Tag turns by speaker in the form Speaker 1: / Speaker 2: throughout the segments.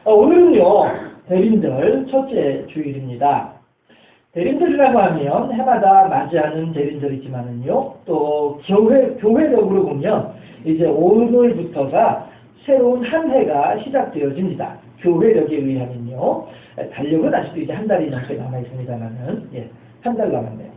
Speaker 1: 오늘은요, 대림절 첫째 주일입니다. 대림절이라고 하면 해마다 맞이하는 대림절이지만은요, 또 교회적으로 보면 이제 오늘부터가 새로운 한 해가 시작되어집니다. 교회력에 의하면요, 달력은 아직도 이제 한 달이 넘게 남아 있습니다만은, 한 달 남았네요.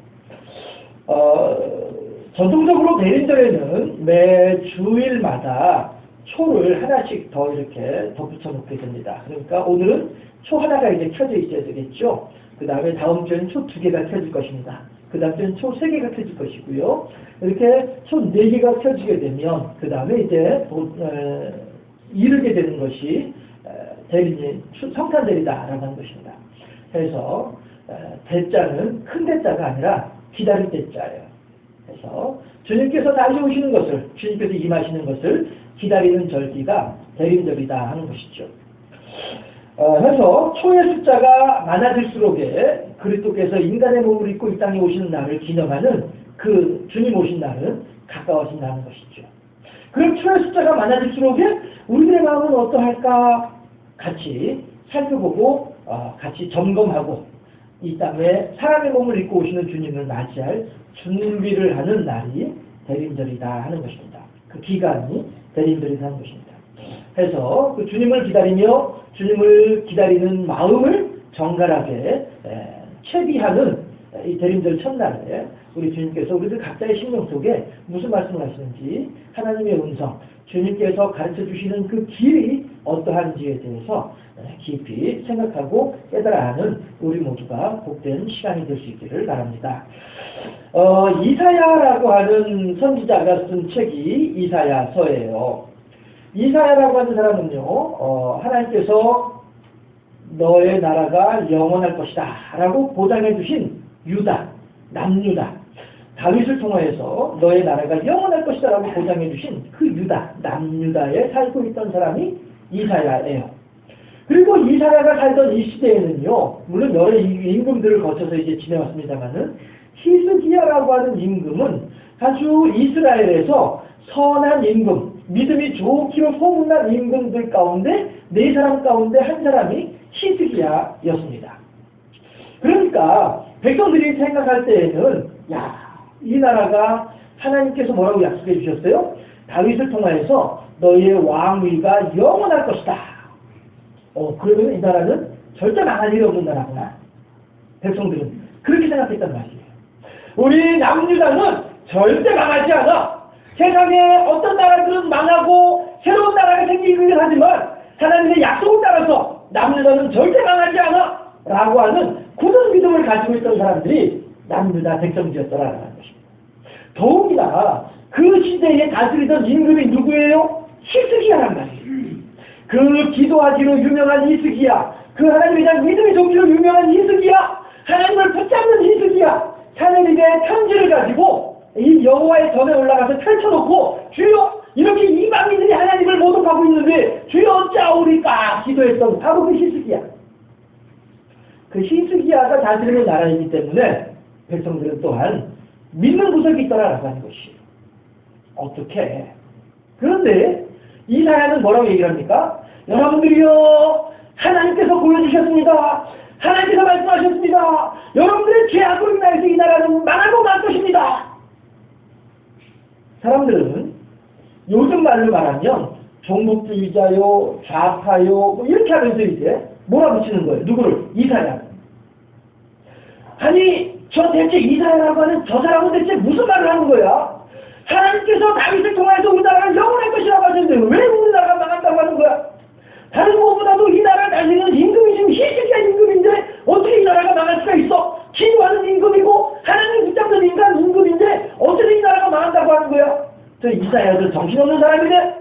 Speaker 1: 전통적으로 대림절에는 매 주일마다 초를 하나씩 더 이렇게 덧붙여 놓게 됩니다. 그러니까 오늘은 초 하나가 이제 켜져 있어야 되겠죠. 그 다음에 다음 주에는 초 2개가 켜질 것입니다. 그 다음 주에는 초 3개가 켜질 것이고요. 이렇게 초 4개가 켜지게 되면 그 다음에 이제 이르게 되는 것이 성탄절이다라고 하는 것입니다. 그래서 대자는 큰 대자가 아니라 기다릴 대자예요. 그래서 주님께서 다시 오시는 것을, 주님께서 임하시는 것을 기다리는 절기가 대림절이다 하는 것이죠. 그래서 초의 숫자가 많아질수록에 그리스도께서 인간의 몸을 입고 이 땅에 오시는 날을 기념하는 그 주님 오신 날은 가까워진다는 것이죠. 그럼 초의 숫자가 많아질수록에 우리들의 마음은 어떠할까? 같이 살펴보고 같이 점검하고 이 땅에 사람의 몸을 입고 오시는 주님을 맞이할 준비를 하는 날이 대림절이다 하는 것입니다. 그 기간이 대림절이다 하는 것입니다. 해서 그 주님을 기다리며 주님을 기다리는 마음을 정갈하게 채비하는 이 대림절 첫날에 우리 주님께서 우리들 각자의 심령 속에 무슨 말씀을 하시는지, 하나님의 음성, 주님께서 가르쳐 주시는 그 길이 어떠한지에 대해서 깊이 생각하고 깨달아 아는 우리 모두가 복된 시간이 될 수 있기를 바랍니다. 이사야라고 하는 선지자가 쓴 책이 이사야서예요. 이사야라고 하는 사람은요, 하나님께서 너의 나라가 영원할 것이다 라고 보장해 주신 유다, 남유다, 다윗을 통하여서 너의 나라가 영원할 것이다 라고 보장해 주신 그 유다, 남유다에 살고 있던 사람이 이사야예요. 그리고 이사야가 살던 이 시대에는요, 물론 여러 임금들을 거쳐서 이제 지내왔습니다만은 히스기야라고 하는 임금은 아주 이스라엘에서 선한 임금, 믿음이 좋기로 소문난 임금들 가운데 4사람 가운데 한 사람이 히스기야였습니다. 그러니까 백성들이 생각할 때에는 이 나라가 하나님께서 뭐라고 약속해 주셨어요? 다윗을 통하여서 너희의 왕위가 영원할 것이다. 그러면 이 나라는 절대 망할 일이 없는 나라구나. 백성들은 그렇게 생각했단 말이에요. 우리 남유다는 절대 망하지 않아. 세상에 어떤 나라들은 망하고 새로운 나라가 생기긴 하지만 하나님의 약속을 따라서 남유다는 절대 망하지 않아 라고 하는 굳은 믿음을 가지고 있던 사람들이 남유다 백성들이었더라라는 것입니다. 더욱이나 그 시대에 다스리던 임금이 누구예요? 히스기야란 말이에요. 그 기도하기로 유명한 히스기야, 그 하나님에 대한 믿음이 좋기로 유명한 히스기야, 하나님을 붙잡는 히스기야, 하나님의 편지를 가지고 이 여호와의 전에 올라가서 펼쳐놓고 주여 이렇게 이방인들이 하나님을 모독하고 있는데 주여 어찌하오리까 기도했던 바로 그 히스기야. 그 히스기야가 다스리는 나라이기 때문에 백성들은 또한 믿는 구석이 있더라라고 하는 것이에요. 어떻게? 그런데 이사야는 뭐라고 얘기를 합니까? 여러분들이요, 하나님께서 보여주셨습니다. 하나님께서 말씀하셨습니다. 여러분들의 죄악으로 인하여서 이 나라는 망하고 말 것입니다. 사람들은 요즘 말로 말하면 종북주의자요, 좌파요, 뭐 이렇게 하면서 이제 몰아붙이는 거예요. 누구를? 이사야. 아니, 저 대체 이사야라고 하는 저 사람은 대체 무슨 말을 하는 거야? 하나님께서 다윗을 통해서 우리나라가 영원할 것이라고 하셨는데 왜 우리나라가 망한다고 하는 거야? 다른 무엇보다도 이 나라를 다스리는 임금이 지금 히스기야 임금인데 어떻게 이 나라가 망할 수가 있어? 기도하는 임금이고 하나님 붙잡는 인간 임금인데 어떻게 이 나라가 망한다고 하는 거야? 저 이사야도 정신없는 사람이네?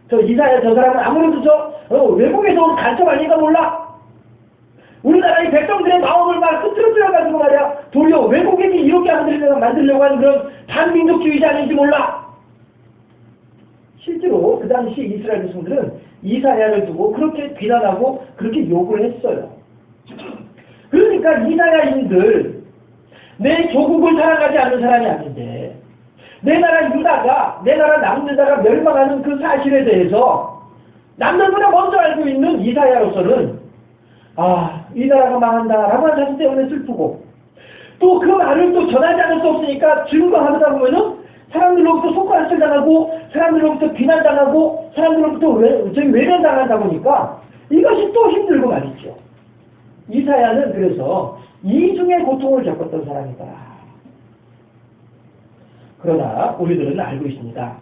Speaker 1: 저 이사야 저 사람은 아무래도 외국에서 온 간첩 아닌가 몰라? 우리나라의 백성들의 마음을 막 흐트러뜨려가지고 말이야. 도리어 외국인이 이렇게 만들려고 하는 그런 반민족주의자 아닌지 몰라. 실제로 그 당시 이스라엘 백성들은 이사야를 두고 그렇게 비난하고 그렇게 욕을 했어요. 그러니까 이사야인들 내 조국을 사랑하지 않는 사람이 아닌데 내 나라 남유다가 멸망하는 그 사실에 대해서 남들보다 먼저 알고 있는 이사야로서는 이 나라가 망한다라고 하는 사실 때문에 슬프고, 또 그 말을 또 전하지 않을 수 없으니까 증거하다 보면은 사람들로부터 손가락질 당하고, 사람들로부터 비난당하고, 사람들로부터 외면당하다 보니까 이것이 또 힘들고 말이죠. 이사야는 그래서 이중의 고통을 겪었던 사람이다. 그러나 우리들은 알고 있습니다.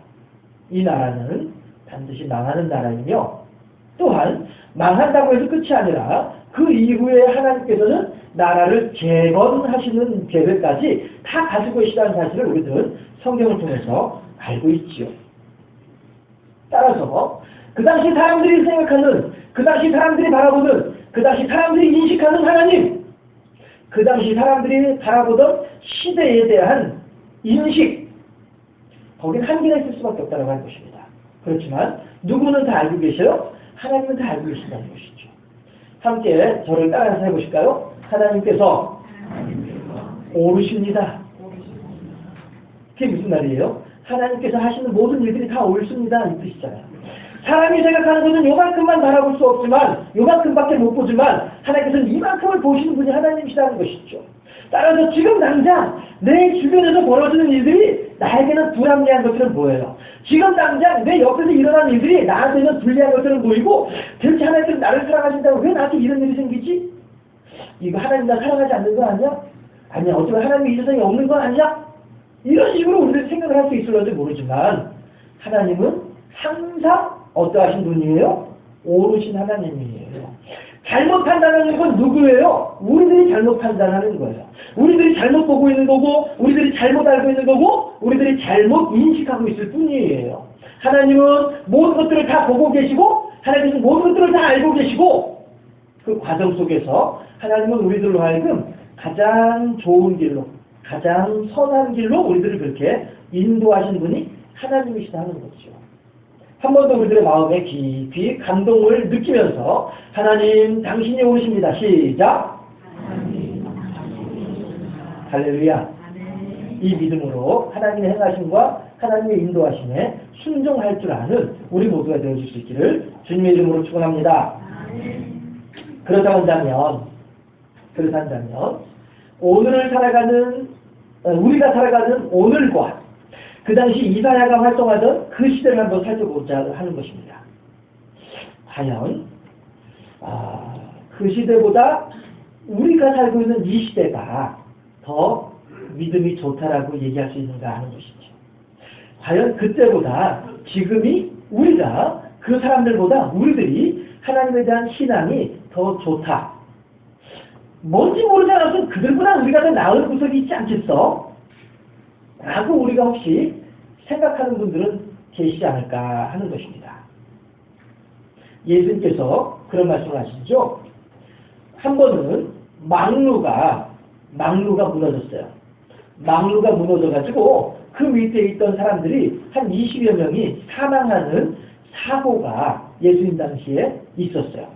Speaker 1: 이 나라는 반드시 망하는 나라이며, 또한 망한다고 해서 끝이 아니라 그 이후에 하나님께서는 나라를 재건하시는 계획까지 다 가지고 계시다는 사실을 우리들은 성경을 통해서 알고 있지요. 따라서 그 당시 사람들이 생각하는, 그 당시 사람들이 바라보는, 그 당시 사람들이 인식하는 하나님, 그 당시 사람들이 바라보던 시대에 대한 인식, 거긴 한계가 있을 수밖에 없다고 하는 것입니다. 그렇지만 누구는 다 알고 계셔요? 하나님은 다 알고 계신다는 것이죠. 함께 저를 따라서 해보실까요? 하나님께서 오르십니다. 그게 무슨 말이에요? 하나님께서 하시는 모든 일들이 다 옳습니다, 이 뜻이잖아요. 사람이 생각하는 것은 요만큼만 바라볼 수 없지만, 요만큼밖에 못 보지만 하나님께서는 이만큼을 보시는 분이 하나님이시라는 것이죠. 따라서 지금 당장 내 주변에서 벌어지는 일들이 나에게는 불합리한 것들은 보여요. 지금 당장 내 옆에서 일어나는 일들이 나한테는 불리한 것들은 보이고, 대체 하나님께서 나를 사랑하신다고 왜 나한테 이런 일이 생기지? 이거 하나님 나 사랑하지 않는 거 아니야? 아니야, 어쩌면 하나님이 이 세상에 없는 건 아니야? 이런 식으로 우리들이 생각을 할 수 있을지 모르지만, 하나님은 항상 어떠하신 분이에요? 오르신 하나님이에요. 잘못 판단하는 건 누구예요? 우리들이 잘못 판단하는 거예요. 우리들이 잘못 보고 있는 거고, 우리들이 잘못 알고 있는 거고, 우리들이 잘못 인식하고 있을 뿐이에요. 하나님은 모든 것들을 다 보고 계시고, 하나님은 모든 것들을 다 알고 계시고, 그 과정 속에서 하나님은 우리들로 하여금 가장 좋은 길로, 가장 선한 길로 우리들을 그렇게 인도하신 분이 하나님이시다는 거죠. 한 번 더 우리들의 마음에 깊이 감동을 느끼면서 하나님 당신이 오십니다. 시작. 할렐루야. 이 믿음으로 하나님의 행하심과 하나님의 인도하심에 순종할 줄 아는 우리 모두가 되어줄 수 있기를 주님의 이름으로 축원합니다. 그렇다면 오늘을 살아가는, 우리가 살아가는 오늘과 그 당시 이사야가 활동하던 그 시대를 한번 살펴보자 하는 것입니다. 과연 그 시대보다 우리가 살고 있는 이 시대가 더 믿음이 좋다라고 얘기할 수 있는가 하는 것이죠. 과연 그때보다 지금이 우리가 그 사람들보다 우리들이 하나님에 대한 신앙이 더 좋다. 뭔지 모르지 않아도 그들보다 우리가 더 나은 구석이 있지 않겠어? 라고 우리가 혹시 생각하는 분들은 계시지 않을까 하는 것입니다. 예수님께서 그런 말씀을 하시죠. 한 번은 망루가 무너졌어요. 망루가 무너져가지고 그 밑에 있던 사람들이 한 20여 명이 사망하는 사고가 예수님 당시에 있었어요.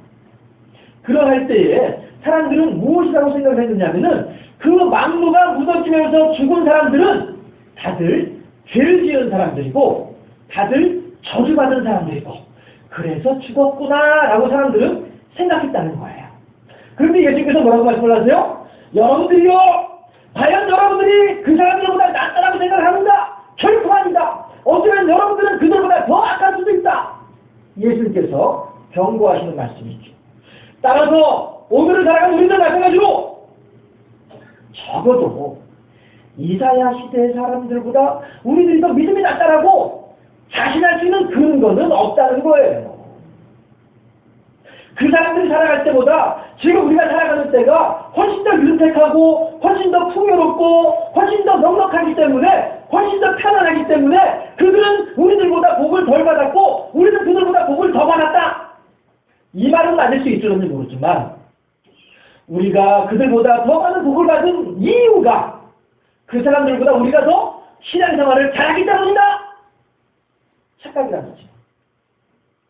Speaker 1: 그러할 때에 사람들은 무엇이라고 생각을 했느냐면은 그 망루가 무너지면서 죽은 사람들은 다들 죄를 지은 사람들이고 다들 저주받은 사람들이고 그래서 죽었구나라고 사람들은 생각했다는 거예요. 그런데 예수님께서 뭐라고 말씀을 하세요? 여러분들이요, 과연 여러분들이 그 사람들보다 낫다라고 생각을 하는가? 결코 아니다. 어쩌면 여러분들은 그들보다 더 악할 수도 있다. 예수님께서 경고하시는 말씀이죠. 따라서 오늘을 살아가는 우리들 마찬가지로 적어도 이사야 시대의 사람들보다 우리들이 더 믿음이 낫다라고 자신할 수 있는 근거는 없다는 거예요. 그 사람들이 살아갈 때보다 지금 우리가 살아가는 때가 훨씬 더 윤택하고 훨씬 더 풍요롭고 훨씬 더 넉넉하기 때문에 훨씬 더 편안하기 때문에 그들은 우리들보다 복을 덜 받았고 우리는 그들보다 복을 더 받았다. 이 말은 맞을 수 있을지 모르지만 우리가 그들보다 더 많은 복을 받은 이유가 그 사람들보다 우리가 더 신앙생활을 잘하기 때문이다. 착각이라는 거죠.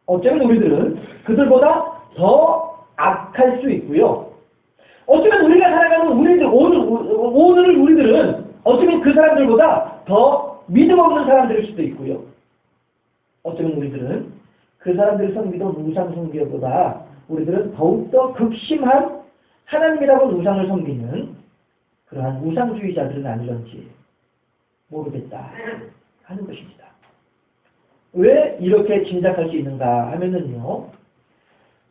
Speaker 1: 어쩌면 우리들은 그들보다 더 악할 수 있고요. 어쩌면 우리가 살아가는 오늘 우리들은 어쩌면 그 사람들보다 더 믿음 없는 사람들일 수도 있고요. 어쩌면 우리들은 그 사람들이 섬기던 우상 숭배보다 우리들은 더욱더 극심한 하나님이라고 하는 우상을 섬기는 그러한 우상주의자들은 아니런지 모르겠다 하는 것입니다. 왜 이렇게 짐작할 수 있는가 하면은요,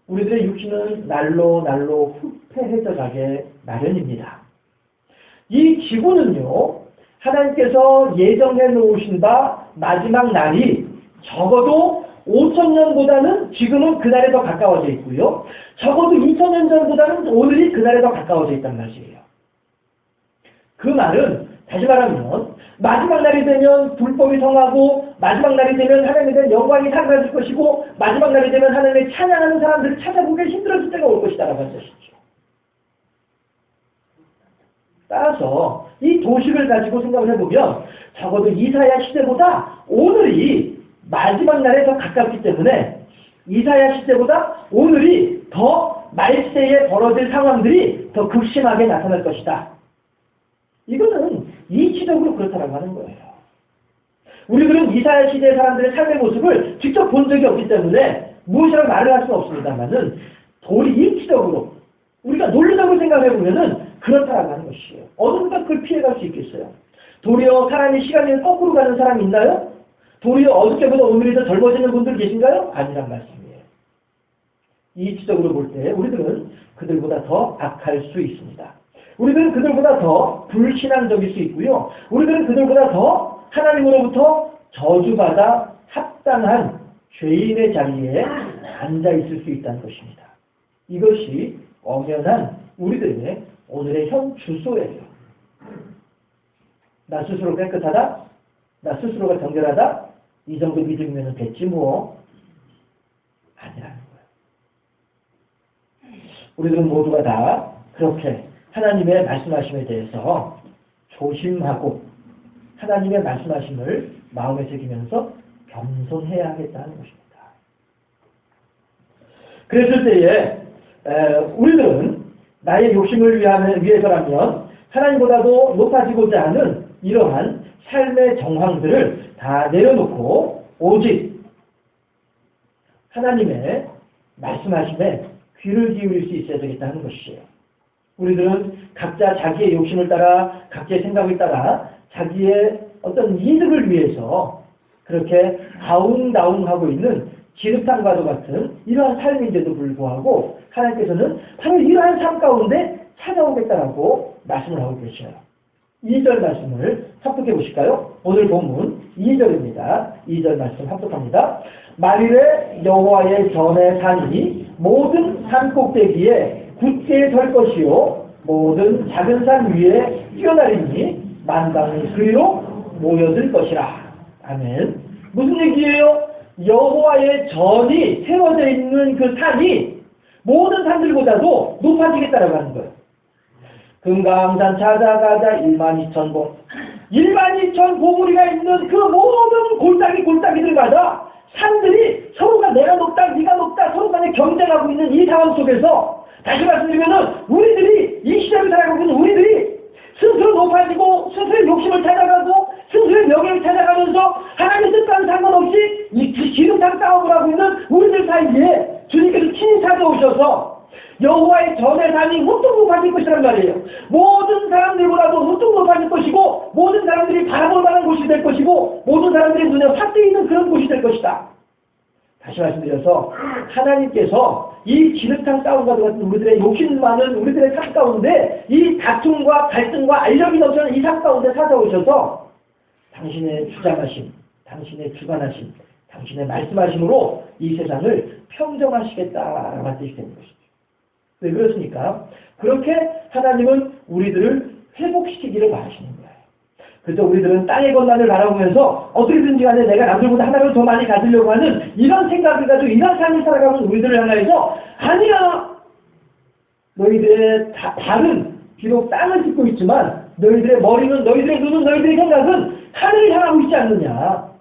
Speaker 1: 우리들의 육신은 날로 후패해져 가게 마련입니다. 이 지구는요, 하나님께서 예정해 놓으신 바 마지막 날이 적어도 5,000년보다는 지금은 그날에 더 가까워져 있고요. 적어도 2,000년 전보다는 오늘이 그날에 더 가까워져 있단 말이에요. 그 말은 다시 말하면 마지막 날이 되면 불법이 성하고 마지막 날이 되면 하나님에 대한 영광이 사라질 것이고 마지막 날이 되면 하나님을 찬양하는 사람들을 찾아보기 힘들어질 때가 올 것이다라고 하는 것이죠. 따라서 이 도식을 가지고 생각을 해보면 적어도 이사야 시대보다 오늘이 마지막 날에 더 가깝기 때문에 이사야 시대보다 오늘이 더 말세에 벌어질 상황들이 더 극심하게 나타날 것이다. 이거는 이치적으로 그렇다라고 하는 거예요. 우리들은 이사야 시대의 사람들의 삶의 모습을 직접 본 적이 없기 때문에 무엇이라고 말을 할 수는 없습니다만은 도리 이치적으로 우리가 논리적으로 생각해보면은 그렇다라고 하는 것이에요. 어느 누가 그걸 피해갈 수 있겠어요? 도리어 사람이 시간이 거꾸로 가는 사람이 있나요? 도리어 어저께보다 오늘이 더 젊어지는 분들 계신가요? 아니란 말씀이에요. 이치적으로 볼 때 우리들은 그들보다 더 악할 수 있습니다. 우리들은 그들보다 더 불신앙적일 수 있고요. 우리들은 그들보다 더 하나님으로부터 저주받아 합당한 죄인의 자리에 앉아있을 수 있다는 것입니다. 이것이 엄연한 우리들의 오늘의 현 주소예요. 나 스스로 깨끗하다? 나 스스로가 정결하다? 이 정도 믿으면 됐지 뭐. 아니라는 거예요. 우리들은 모두가 다 그렇게 하나님의 말씀하심에 대해서 조심하고 하나님의 말씀하심을 마음에 새기면서 겸손해야 하겠다는 것입니다. 그랬을 때에 우리들은 나의 욕심을 위해서라면 하나님보다도 높아지고자 하는 이러한 삶의 정황들을 다 내려놓고 오직 하나님의 말씀하심에 귀를 기울일 수 있어야 되겠다는 것이에요. 우리들은 각자 자기의 욕심을 따라 각자의 생각을 따라 자기의 어떤 이득을 위해서 그렇게 아웅다웅하고 있는 지름탕과도 같은 이러한 삶인데도 불구하고 하나님께서는 바로 이러한 삶 가운데 찾아오겠다라고 말씀을 하고 계셔요. 2절 말씀을 합독해 보실까요? 오늘 본문 2절입니다. 2절 말씀 합독합니다. 만일에 여호와의 전의 산이 모든 산 꼭대기에 굳게 설 것이요 모든 작은 산 위에 뛰어나리니 만방이 그리로 모여들 것이라. 아멘. 무슨 얘기예요? 여호와의 전이 세워져 있는 그 산이 모든 산들보다도 높아지겠다라고 하는 거예요. 금강산 찾아가자 12,000봉. 12,000 봉우리가 있는 그 모든 골짜기들마다 산들이 서로가 내가 높다, 네가 높다, 서로 간에 경쟁하고 있는 이 상황 속에서 다시 말씀드리면은 우리들이 이 시대를 살아가고 있는 우리들이 스스로 높아지고 스스로의 욕심을 찾아가고 스스로의 명예를 찾아가면서 하나님의 뜻과는 상관없이 이 기름탕 싸움을 하고 있는 우리들 사이에 주님께서 친히 찾아오셔서 여호와의 전의 산이 우뚝 높아질 것이란 말이에요. 모든 사람들보다도 우뚝 높아질 것이고 모든 사람들이 바라볼 만한 곳이 될 것이고 모든 사람들의 눈에 확 뜨이는 그런 곳이 될 것이다. 다시 말씀드려서 하나님께서 이 기름탕 싸움과 같은 우리들의 욕심 많은 우리들의 삶 가운데 이 다툼과 갈등과 알력이 넘치는 이 삶 가운데 찾아오셔서 당신의 주장하심, 당신의 주관하심, 당신의 말씀하심으로 이 세상을 평정하시겠다라고 한 뜻이 되는 것이죠. 왜 그렇습니까? 그렇게 하나님은 우리들을 회복시키기를 바라시는 거예요. 그래서 우리들은 땅의 것만을 바라보면서 어떻게든지 간에 내가 남들보다 하나를 더 많이 가지려고 하는 이런 생각을 가지고 이런 삶을 살아가는 우리들을 향해서 아니야! 너희들의 발은 비록 땅을 짚고 있지만 너희들의 머리는, 너희들의 눈은, 너희들의 생각은 하늘을 향하고 있지 않느냐.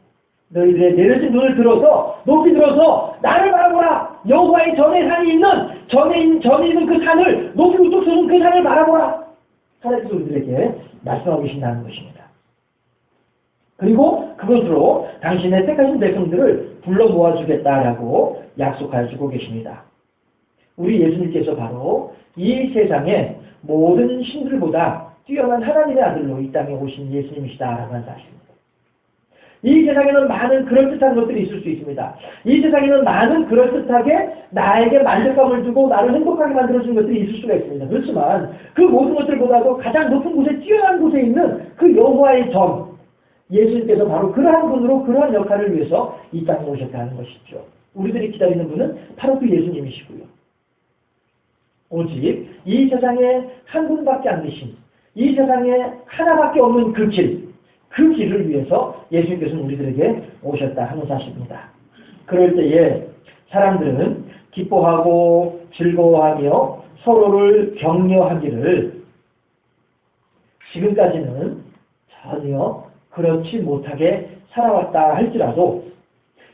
Speaker 1: 너희들의 내려진 눈을 들어서 높이 들어서 나를 바라보라. 여호와의 전의 산이 있는 전에 있는 그 산을 높이 우뚝 솟은 그 산을 바라보라. 하나님께서 우리들에게 말씀하고 계신다는 것입니다. 그리고 그것으로 당신의 택하신 백성들을 불러 모아주겠다라고 약속하시고 계십니다. 우리 예수님께서 바로 이 세상의 모든 신들보다 뛰어난 하나님의 아들로 이 땅에 오신 예수님이시다라고 하는 사실입니다. 이 세상에는 많은 그럴듯한 것들이 있을 수 있습니다. 이 세상에는 많은 그럴듯하게 나에게 만족감을 주고 나를 행복하게 만들어주는 것들이 있을 수가 있습니다. 그렇지만 그 모든 것들보다도 가장 높은 곳에 뛰어난 곳에 있는 그 여호와의 전, 예수님께서 바로 그러한 분으로 그러한 역할을 위해서 이 땅에 오셨다는 것이죠. 우리들이 기다리는 분은 바로 그 예수님이시고요. 오직 이 세상에 한 분밖에 안 계신, 이 세상에 하나밖에 없는 그 길을 위해서 예수님께서는 우리들에게 오셨다 하는 사실입니다. 그럴 때에 사람들은 기뻐하고 즐거워하며 서로를 격려하기를 지금까지는 전혀 그렇지 못하게 살아왔다 할지라도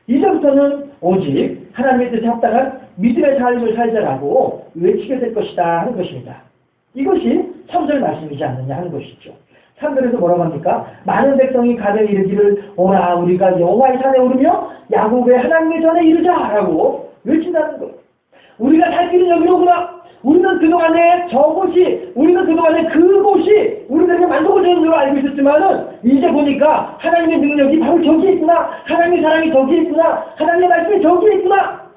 Speaker 1: 이제부터는 오직 하나님의 뜻에 합당한 믿음의 삶을 살자라고 외치게 될 것이다 하는 것입니다. 이것이 3절 말씀이지 않느냐 하는 것이죠. 3절에서 뭐라고 합니까? 많은 백성이 가되 이르기를 오라 우리가 여호와의 산에 오르며 야곱의 하나님의 전에 이르자라고 외친다는 것. 우리가 살 길은 여기로구나. 우리는 그동안에 그곳이 우리들에게 만족을 주는 줄 알고 있었지만은 이제 보니까 하나님의 능력이 바로 저기에 있구나. 하나님의 사랑이 저기에 있구나. 하나님의 말씀이 저기에 있구나.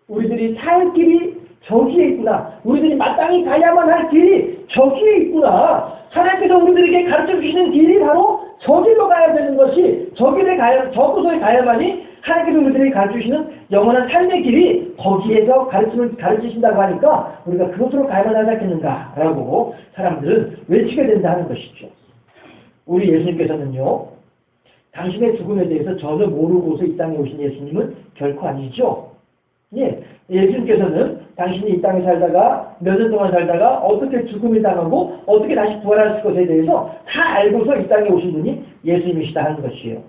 Speaker 1: 우리들이 살 길이 저기에 있구나. 우리들이 마땅히 가야만 할 길이 저기에 있구나. 하나님께서 우리들에게 가르쳐 주시는 길이 바로 저길로 가야 되는 것이 저곳에 가야만이 하나님께서 우리들에게 가르쳐 주시는 영원한 삶의 길이 거기에서 가르치신다고 하니까 우리가 그곳으로 가야만 하지 않겠는가라고 사람들은 외치게 된다 하는 것이죠. 우리 예수님께서는요. 당신의 죽음에 대해서 전혀 모르고서 이 땅에 오신 예수님은 결코 아니죠. 예, 예수님께서는 당신이 이 땅에 살다가 몇 년 동안 살다가 어떻게 죽음을 당하고 어떻게 다시 부활할 것에 대해서 다 알고서 이 땅에 오신 분이 예수님이시다 하는 것이에요.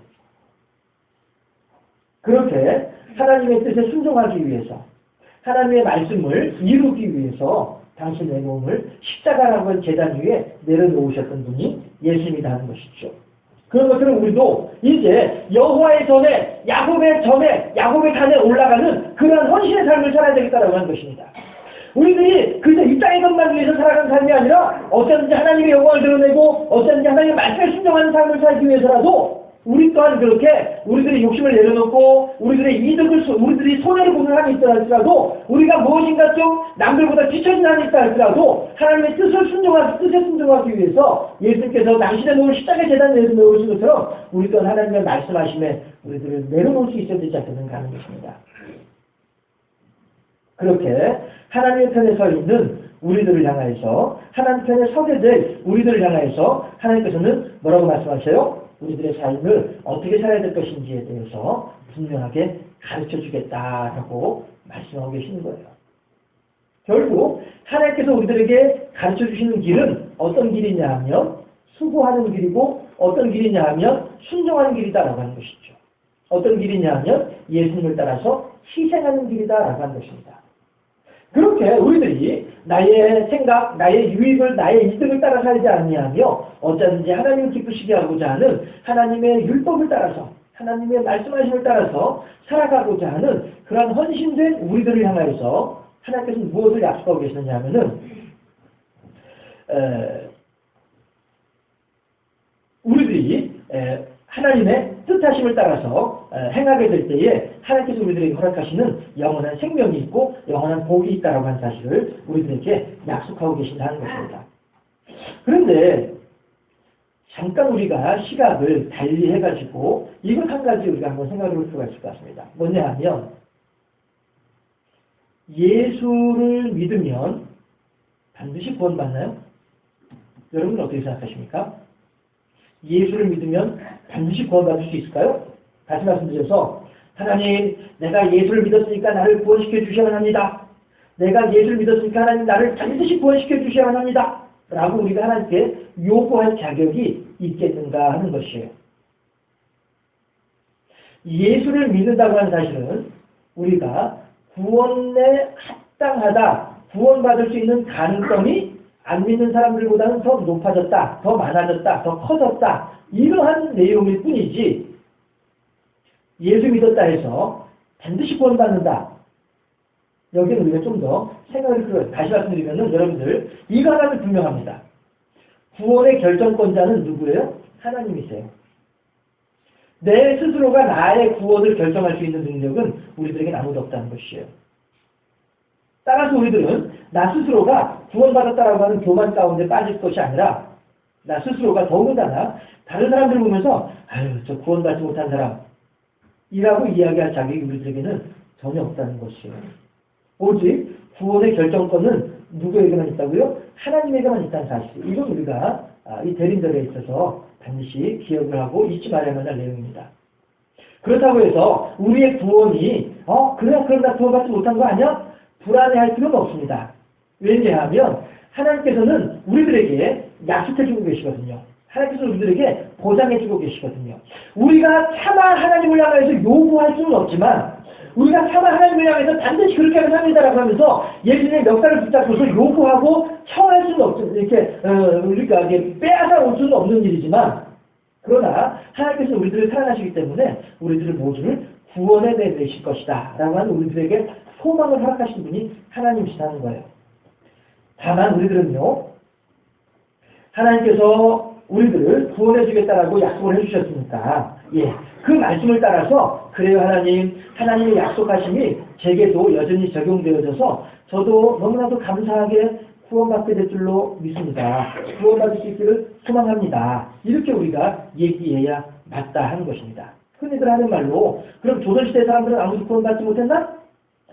Speaker 1: 그렇게 하나님의 뜻에 순종하기 위해서 하나님의 말씀을 이루기 위해서 당신의 몸을 십자가라고 하는 제단 위에 내려놓으셨던 분이 예수님이다 하는 것이죠. 그런 것들은 우리도 이제 여호와의 전에 야곱의 산에 올라가는 그런 헌신의 삶을 살아야 되겠다라고 하는 것입니다. 우리들이 그저 이 땅의 것만 위해서 살아가는 삶이 아니라 어쩌든지 하나님의 영광을 드러내고 어쩌든지 하나님의 말씀에 순종하는 삶을 살기 위해서라도 우리 또한 그렇게 우리들의 욕심을 내려놓고 우리들이 손해를 보는 한이 있다 할지라도 우리가 무엇인가 좀 남들보다 뒤처진 한이 있다 할지라도 하나님의 뜻에 순종하기 위해서 예수님께서 당신의 몸을 십자가의 제단에 내려놓으신 것처럼 우리 또한 하나님의 말씀하심에 우리들을 내려놓을 수 있어야 되지 않겠는가 하는 것입니다. 그렇게 하나님의 편에 서 있는 우리들을 향하여서 하나님 편에 서게 될 우리들을 향하여서 하나님께서는 뭐라고 말씀하세요? 우리들의 삶을 어떻게 살아야 될 것인지에 대해서 분명하게 가르쳐주겠다라고 말씀하고 계시는 거예요. 결국 하나님께서 우리들에게 가르쳐주시는 길은 어떤 길이냐 하면 수고하는 길이고 어떤 길이냐 하면 순종하는 길이다라고 하는 것이죠. 어떤 길이냐 하면 예수님을 따라서 희생하는 길이다라고 하는 것입니다. 그렇게 우리들이 나의 생각, 나의 유익을, 나의 이득을 따라 살지 않냐며 어쩌든지 하나님을 기쁘시게 하고자 하는 하나님의 율법을 따라서 하나님의 말씀하심을 따라서 살아가고자 하는 그러한 헌신된 우리들을 향하여서 하나님께서는 무엇을 약속하고 계시느냐 하면은 우리들이 하나님의 뜻하심을 따라서 행하게 될 때에 하나님께서 우리들에게 허락하시는 영원한 생명이 있고 영원한 복이 있다라고 하는 사실을 우리들에게 약속하고 계신다는 것입니다. 그런데 잠깐 우리가 시각을 달리 해가지고 이것 한 가지 우리가 한번 생각해 볼 필요가 있을 것 같습니다. 뭐냐 하면 예수를 믿으면 반드시 구원받나요? 여러분은 어떻게 생각하십니까? 예수를 믿으면 반드시 구원받을 수 있을까요? 다시 말씀드려서 하나님, 내가 예수를 믿었으니까 나를 구원시켜 주셔야만 합니다. 내가 예수를 믿었으니까 하나님 나를 반드시 구원시켜 주셔야만 합니다. 라고 우리가 하나님께 요구할 자격이 있겠는가 하는 것이에요. 예수를 믿는다고 하는 사실은 우리가 구원에 합당하다, 구원받을 수 있는 가능성이 안 믿는 사람들보다는 더 높아졌다, 더 많아졌다, 더 커졌다 이러한 내용일 뿐이지 예수 믿었다 해서 반드시 구원받는다 여기는 우리가 좀 더 생각을 필요해요. 다시 말씀드리면은 여러분들 이거 하나는 분명합니다. 구원의 결정권자는 누구예요? 하나님이세요. 내 스스로가 나의 구원을 결정할 수 있는 능력은 우리들에게 아무도 없다는 것이에요. 따라서 우리들은 나 스스로가 구원받았다라고 하는 교만 가운데 빠질 것이 아니라 나 스스로가 더군다나 다른 사람들 보면서 아유 저 구원받지 못한 사람 이라고 이야기할 자격이 우리들에게는 전혀 없다는 것이에요. 오직 구원의 결정권은 누구에게만 있다고요? 하나님에게만 있다는 사실. 이건 우리가 이 대림절에 있어서 반드시 기억을 하고 잊지 말아야만 할 내용입니다. 그렇다고 해서 우리의 구원이 그래 그럼 나 구원받지 못한 거 아니야? 불안해할 필요는 없습니다. 왜냐하면 하나님께서는 우리들에게 약속해주고 계시거든요. 하나님께서 우리들에게 보장해주고 계시거든요. 우리가 차마 하나님을 향해서 요구할 수는 없지만 우리가 차마 하나님을 향해서 반드시 그렇게 하면 합니다라고 하면서 예수님의 멱살을 붙잡고서 요구하고 청할 수는 없죠. 이렇게 우리가 빼앗아 올 수는 없는 일이지만 그러나 하나님께서 우리들을 사랑하시기 때문에 우리들을 모두를 구원에 내실 것이다 라고 하는 우리들에게 소망을 허락하신 분이 하나님이시다는 거예요. 다만 우리들은요 하나님께서 우리들을 구원해 주겠다라고 약속을 해주셨으니까 그 말씀을 따라서 그래요 하나님의 약속하심이 제게도 여전히 적용되어져서 저도 너무나도 감사하게 구원받게 될 줄로 믿습니다. 구원받을 수 있기를 소망합니다. 이렇게 우리가 얘기해야 맞다 하는 것입니다. 흔히들 하는 말로 그럼 조선시대 사람들은 아무도 구원받지 못했나?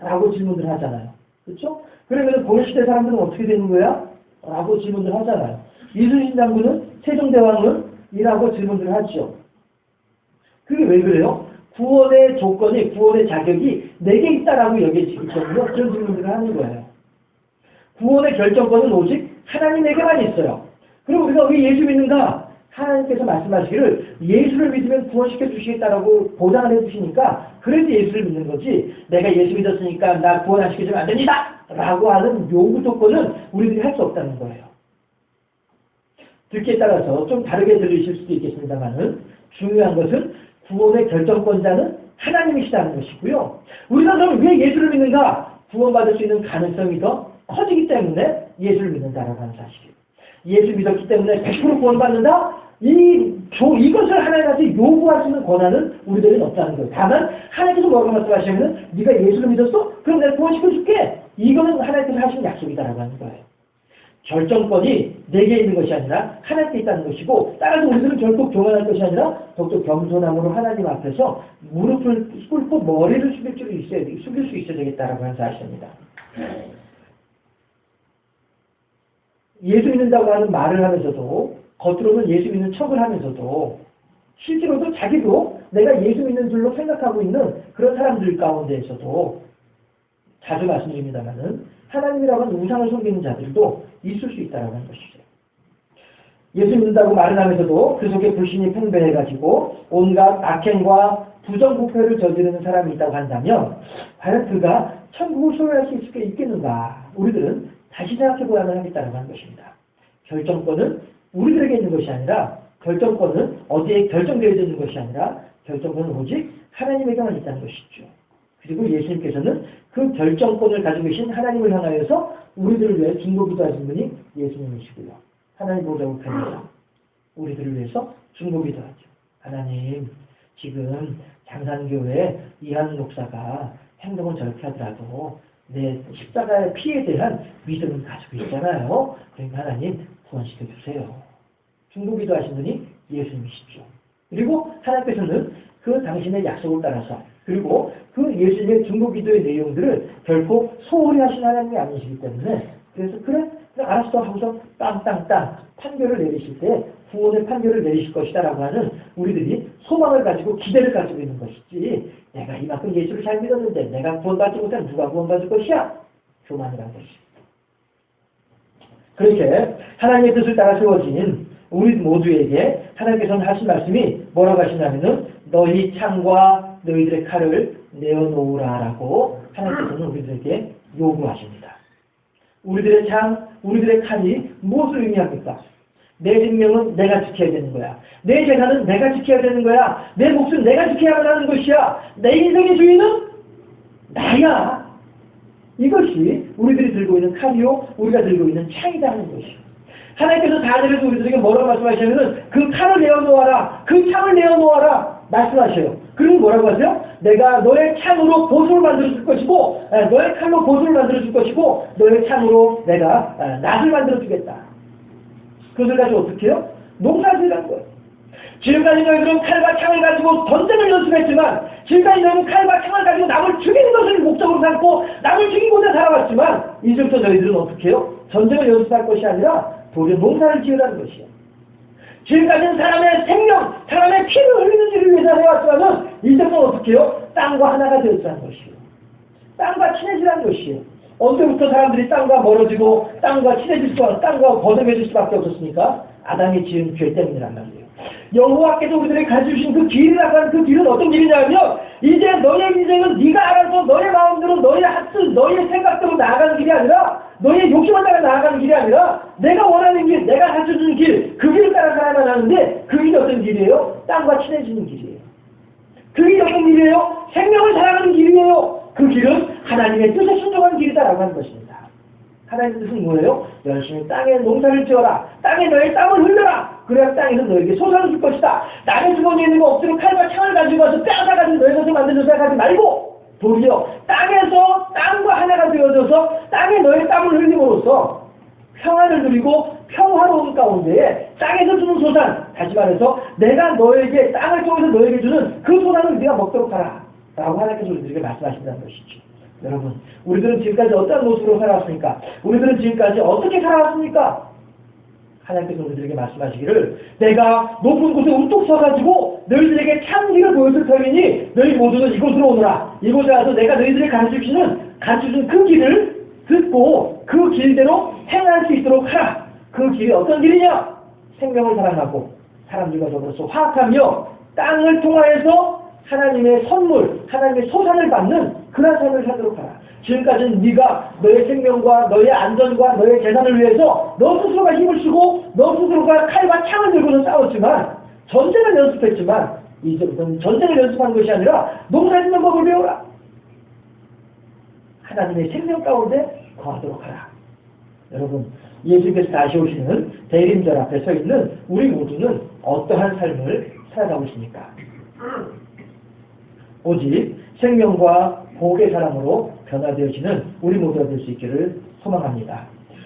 Speaker 1: 라고 질문을 하잖아요. 그렇죠? 그러면 고려시대 사람들은 어떻게 되는 거야? 라고 질문을 하잖아요. 이순신 장군은 세종대왕은? 이라고 질문을 하죠. 그게 왜 그래요? 구원의 조건이, 구원의 자격이 내게 있다라고 여겨지기 때문에 그런 질문들을 하는 거예요. 구원의 결정권은 오직 하나님에게만 있어요. 그럼 우리가 왜 예수 믿는가? 하나님께서 말씀하시기를 예수를 믿으면 구원시켜 주시겠다라고 보장을 해주시니까 그래서 예수를 믿는 거지 내가 예수 믿었으니까 나 구원 안 시켜주면 안 됩니다! 라고 하는 요구 조건은 우리들이 할 수 없다는 거예요. 듣기에 따라서 좀 다르게 들리실 수도 있겠습니다만은 중요한 것은 구원의 결정권자는 하나님이시다는 것이고요. 우리가 그럼 왜 예수를 믿는가? 구원받을 수 있는 가능성이 더 커지기 때문에 예수를 믿는다라고 하는 사실이에요. 예수 믿었기 때문에 100% 구원받는다? 이것을 하나님한테 요구할 수 있는 권한은 우리들은 없다는 거예요. 다만 하나님께서 뭐라고 말씀하시면 네가 예수를 믿었어? 그럼 내가 구원시켜줄게. 이거는 하나님께서 하신 약속이다라고 하는 거예요. 결정권이 내게 있는 것이 아니라 하나님께 있다는 것이고 따라서 우리들은 결코 교만할 것이 아니라 더욱더 겸손함으로 하나님 앞에서 무릎을 꿇고 머리를 숙일 수 있어야 되겠다라고 하는 사실입니다. 예수 믿는다고 하는 말을 하면서도 겉으로는 예수 믿는 척을 하면서도 실제로도 자기도 내가 예수 믿는 줄로 생각하고 있는 그런 사람들 가운데에서도 자주 말씀드립니다만은 하나님이라고 하는 우상을 섬기는 자들도 있을 수 있다는 것이죠. 예수 믿는다고 말을 하면서도 그 속에 불신이 팽배해가지고 온갖 악행과 부정부패를 저지르는 사람이 있다고 한다면 과연 그가 천국을 소유할 수 있겠는가? 우리들은 다시 생각해보아야 하겠다는 것입니다. 결정권은 우리들에게 있는 것이 아니라 결정권은 어디에 결정되어 있는 것이 아니라 결정권은 오직 하나님에게만 있다는 것이죠. 그리고 예수님께서는 그 결정권을 가지고 계신 하나님을 향하여서 우리들을 위해 중보기도 하신 분이 예수님이시고요. 하나님 보좌 우편에서 우리들을 위해서 중보기도 하죠. 하나님, 지금 장산교회 이한 목사가 행동은 저렇게 하더라도 내 십자가의 피에 대한 믿음을 가지고 있잖아요. 그러니까 하나님 구원시켜 주세요. 중보기도 하신 분이 예수님이시죠. 그리고 하나님께서는 그 당신의 약속을 따라서 그리고 그 예수님의 중보기도의 내용들을 결코 소홀히 하신 하나님이 아니시기 때문에 그래서 그래 알았어 하고서 땅땅땅 판결을 내리실 때 구원의 판결을 내리실 것이다라고 하는 우리들이 소망을 가지고 기대를 가지고 있는 것이지 내가 이만큼 예수를 잘 믿었는데 내가 구원받지 못하면 누가 구원받을 것이야? 교만이라는 것입니다. 그렇게 하나님의 뜻을 따라 세워진 우리 모두에게 하나님께서는 하신 말씀이 뭐라고 하시냐면은 너희 창과 너희들의 칼을 내어놓으라라고 하나님께서는 우리들에게 요구하십니다. 우리들의 창, 우리들의 칼이 무엇을 의미합니까? 내 생명은 내가 지켜야 되는 거야. 내 재산은 내가 지켜야 되는 거야. 내 목숨은 내가 지켜야만 하는 것이야. 내 인생의 주인은 나야. 이것이 우리들이 들고 있는 칼이요, 우리가 들고 있는 창이다 하는 것이요. 하나님께서 다들에서 우리들에게 뭐라고 말씀하시냐면은 그 칼을 내어놓아라, 그 창을 내어놓아라 말씀하셔요. 그리고 뭐라고 하세요? 내가 너의 창으로 보소를 만들어줄 것이고, 너의 칼로 보소를 만들어줄 것이고, 너의 창으로 내가 낫을 만들어주겠다. 그것을 가지고 어떻게 해요? 농사를 한 거예요. 지금까지 너희들은 칼과 창을 가지고 전쟁을 연습했지만, 지금까지 너희는 칼과 창을 가지고 남을 죽이는 것을 목적으로 삼고 남을 죽이고자 살아왔지만, 이제부터 너희들은 어떻게 해요? 전쟁을 연습할 것이 아니라 도리어 농사를 지으라는 것이에요. 지금까지는 사람의 생명, 사람의 피를 흘리는 일을 위해서 해왔지만은 이제부터 어떻게 해요? 땅과 하나가 되었다는 것이에요. 땅과 친해지라는 것이에요. 언제부터 사람들이 땅과 멀어지고 땅과 땅과 거듭해질 수밖에 없었습니까? 아담이 지은 죄 때문이란 말이에요. 여호와께서 우리들에게 가르쳐주신 그 길이라고 하는 그 길은 어떤 길이냐면, 이제 너의 인생은 네가 알아서 너의 마음대로 너의 학습, 너의 생각대로 나아가는 길이 아니라, 너의 욕심을 따라 나아가는 길이 아니라, 내가 원하는 길, 내가 가르쳐주는 길, 그 길을 따라 살아야만 하는데, 그 길이 어떤 길이에요? 땅과 친해지는 길이에요. 그 길이 어떤 길이에요? 생명을 살아가는 길이에요. 그 길은 하나님의 뜻에 순종하는 길이다라고 하는 것입니다. 하나님의 뜻은 뭐예요? 열심히 땅에 농사를 지어라. 땅에 너의 땀을 흘려라. 그래야 땅에서 너에게 소산을 줄 것이다. 남의 주머니에 있는 거 억지로 칼과 창을 가지고 와서 빼앗아가지고 너의 것을 만들려고 생각하지 말고, 도리어 땅에서 땅과 하나가 되어져서 땅에 너의 땀을 흘림으로써 평안을 누리고 평화로운 가운데에 땅에서 주는 소산, 다시 말해서 내가 너에게 땅을 통해서 너에게 주는 그 소산을 네가 먹도록 하라 라고 하나님께서 우리들에게 말씀하신다는 것이죠. 여러분, 우리들은 지금까지 어떤 모습으로 살아왔습니까? 우리들은 지금까지 어떻게 살아왔습니까? 하나님께서 우리들에게 말씀하시기를, 내가 높은 곳에 우뚝 서가지고 너희들에게 창기를 보여줄 터이니 너희 모두는 이곳으로 오너라. 이곳에 와서 내가 너희들에게 가르쳐주는 그 길을 듣고 그 길대로 행할 수 있도록 하라. 그 길이 어떤 길이냐? 생명을 사랑하고 사람들과 더불어서 화합하며 땅을 통하여서 하나님의 선물, 하나님의 소산을 받는 그런 삶을 살도록 하라. 지금까지는 네가 너의 생명과 너의 안전과 너의 재산을 위해서 너 스스로가 힘을 쓰고 너 스스로가 칼과 창을 들고는 싸웠지만, 전쟁을 연습했지만, 이제부터는 전쟁을 연습한 것이 아니라 농사짓는 법을 배워라. 하나님의 생명 가운데 거하도록 하라. 여러분, 예수께서 다시 오시는 대림절 앞에 서 있는 우리 모두는 어떠한 삶을 살아가고 있습니까? 오직 생명과 복의 사람으로 변화되어지는 우리 모두가 될 수 있기를 소망합니다.